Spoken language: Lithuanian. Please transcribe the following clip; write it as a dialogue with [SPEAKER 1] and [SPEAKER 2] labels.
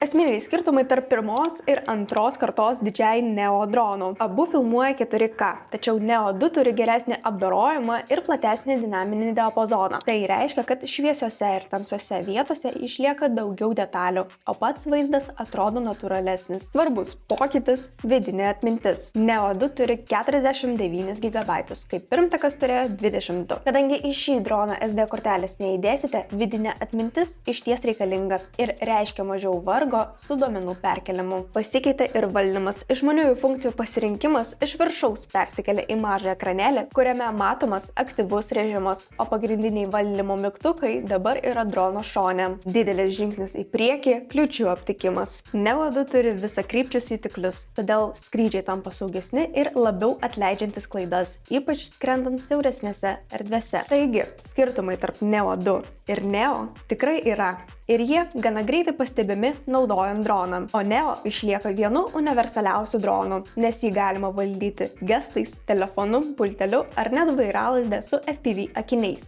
[SPEAKER 1] Esminiai skirtumai tarp pirmos ir antros kartos DJI Neo dronų. Abu filmuoja 4K, tačiau Neo 2 turi geresnį apdorojimą ir platesnį dinaminį diapazoną. Tai reiškia, kad šviesiose ir tamsiose vietose išlieka daugiau detalių, o pats vaizdas atrodo natūralesnis. Svarbus pokytis - vidinė atmintis. Neo 2 turi 49 GB, kai pirmtakas turėjo 22. Kadangi į šį droną SD kortelės neįdėsite, vidinė atmintis išties reikalinga ir reiškia mažiau vargo su duomenų perkeliamu. Pasikeitė ir valdymas. Išmaniųjų funkcijų pasirinkimas iš viršaus persikelia į mažą ekranėlį, kuriame matomas aktyvus režimas, o pagrindiniai valdymo mygtukai dabar yra drono šone. Didelis žingsnis į priekį - kliūčių aptikimas. Neo 2 turi visakrypčius jutiklius, todėl skrydžiai tampa saugesni ir labiau atleidžiantis klaidas, ypač skrendant siauresnėse erdvėse. Taigi, skirtumai tarp Neo 2 ir Neo tikrai yra. Ir jie gana greitai pastebimi naudojant droną, o Neo išlieka vienu universaliausių dronų, nes jį galima valdyti gestais, telefonu, pulteliu ar net vairalazde su FPV akiniais.